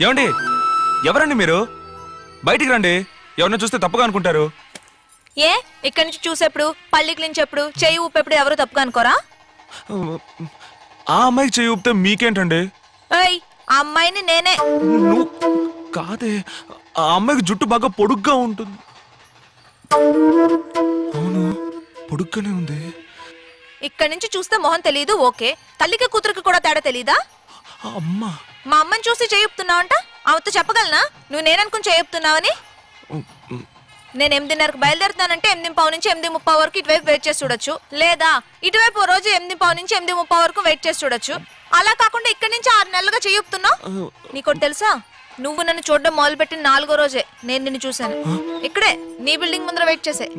ఏమండి, ఎవరండి మీరు? బయటికి రండి. ఎవరిని చూస్తే తప్పుగా అనుకుంటారు. ఏ ఇక్కడి నుంచి చూసేప్పుడు, పళ్ళికి నుంచెప్పుడు, చెయ్యి ఊపెప్పుడు ఎవరు తప్పుగా అనుకోరా? ఆ అమ్మాయికి చెయ్యి ఊపితే మీకేంటండి? ఏయ్, ఆ అమ్మాయిని నేనే. నువ్వు కాదే, ఆ అమ్మాయికి జుట్టు బాగా పొడుగ్గా ఉంటుంది. అవును, పొడుగ్గానే ఉంది. ఇక్కడి నుంచి చూస్తే మొహం తెలీదు, ఓకే. తల్లికి కూతురికి కూడా తేడా తెలీదా? అమ్మా, మా అమ్మని చూసి చేయుపుతున్నావంట. ఆమెతో చెప్పగలనా నువ్వు నేననుకుని చేయుపుతున్నావని? నేను 8:30కి బయలుదేరుతానంటే 8:15 నుంచి 8:30 వరకు ఇటువైపు వెయిట్ చేసి చూడొచ్చు, లేదా ఇటువైపు రోజు 8:15 నుంచి 8:30 వరకు వెయిట్ చేసి చూడొచ్చు. అలా కాకుండా ఇక్కడి నుంచి 6 నెలలుగా చేయుపుతున్నావు. నీకోటి తెలుసా, నువ్వు నన్ను చూడడం మొదలుపెట్టిన 4వ రోజే నేను నిన్ను చూశాను. ఇక్కడే నీ బిల్డింగ్ ముందర వెయిట్ చేసే.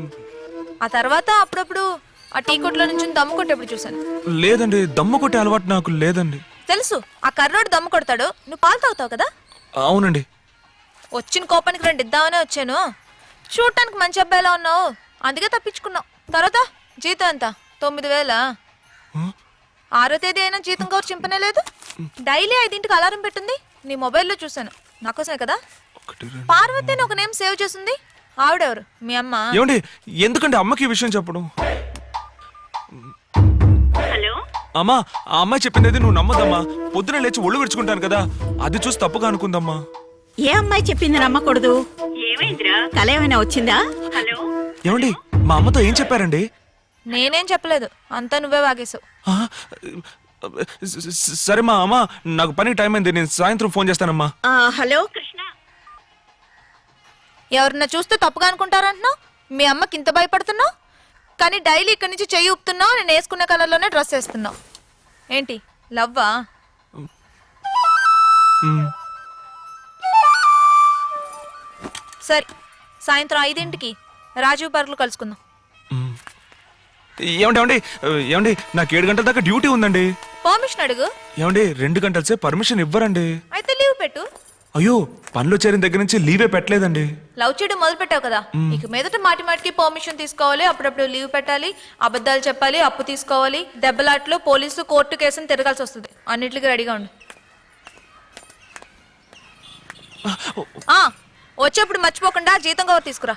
ఆ తర్వాత అప్పుడప్పుడు ఆ టీ కొట్లో నుంచి దమ్ము కొట్టేప్పుడు చూశాను. లేదండి, దమ్ము కొట్టే అలవాటు నాకు లేదండి. తెలుసు, ఆ కర్రోడు దమ్ము కొడతాడు, నువ్వు పాలు తాగుతావు కదా. అవునండి. వచ్చిన కోపానికి 2 ఇద్దామనే వచ్చాను. చూడటానికి మంచి అబ్బాయిలా ఉన్నావు, అందుకే తప్పించుకున్నావు. తర్వాత జీతం ఎంత? 9,000. 6వ తేదీ అయినా జీతం కవర్ చింపనే లేదు. డైలీ 5ంటికి అలారం పెట్టింది, నీ మొబైల్లో చూశాను. నాకోసమే కదా. పార్వతి అని ఒక నేమ్ సేవ్ చేసింది, ఆవిడెవరు? మీ అమ్మ. ఏమండి, ఎందుకండి అమ్మకి ఈ విషయం చెప్పడం? అమ్మా, ఆ అమ్మాయి చెప్పింది నువ్వు నమ్మదమ్మా. పొద్దున లేచి ఒళ్ళు విడుచుకుంటాను కదా, అది చూసి తప్పుగా అనుకుందమ్మా. ఏ అమ్మాయి చెప్పింది నమ్మకూడదు? కల ఏమైనా వచ్చిందా? ఏమండి, మా అమ్మతో ఏం చెప్పారండి? నేనేం చెప్పలేదు, అంతా నువ్వే వాగేశావు. సరే మా అమ్మ, నాకు పని టైం అయింది, నేను సాయంత్రం ఫోన్ చేస్తానమ్మా. హలో, ఎవరన్నా చూస్తే తప్పుగా అనుకుంటారంటున్నావు. మీ అమ్మకి ఇంత భయపడుతున్నావు, కానీ డైలీ ఇక్కడి నుంచి చెయ్యి ఊపుతున్నావు, నేను వేసుకున్న కలర్లోనే డ్రెస్ వేస్తున్నావు. ఏంటి లవ్వా? సరే, సాయంత్రం 5ంటికి రాజీవ్ పార్క్ లో కలుసుకుందాం. ఏమండి ఏమండి, నాకు 7 గంటల దాకా డ్యూటీ ఉందండి. పర్మిషన్ అడుగు. ఏమండి, 2 గంటల సేపు పర్మిషన్ ఇవ్వరండి. అయితే లీవ్ పెట్టు. అయ్యో, పనిలో చేరిన దగ్గర నుంచి లీవే పెట్టలేదండి. లవ్ చేయడం మొదలు పెట్టావు కదా, ఇక మీదట మాటి మాటికి పర్మిషన్ తీసుకోవాలి, అప్పుడప్పుడు లీవ్ పెట్టాలి, అబద్ధాలు చెప్పాలి, అప్పు తీసుకోవాలి, దెబ్బలాట్లు, పోలీసు, కోర్టు కేసుని తిరగాల్సి వస్తుంది. అన్నిటికీ రెడీగా ఉండు. వచ్చేప్పుడు మర్చిపోకుండా జీతం కవర్ తీసుకురా.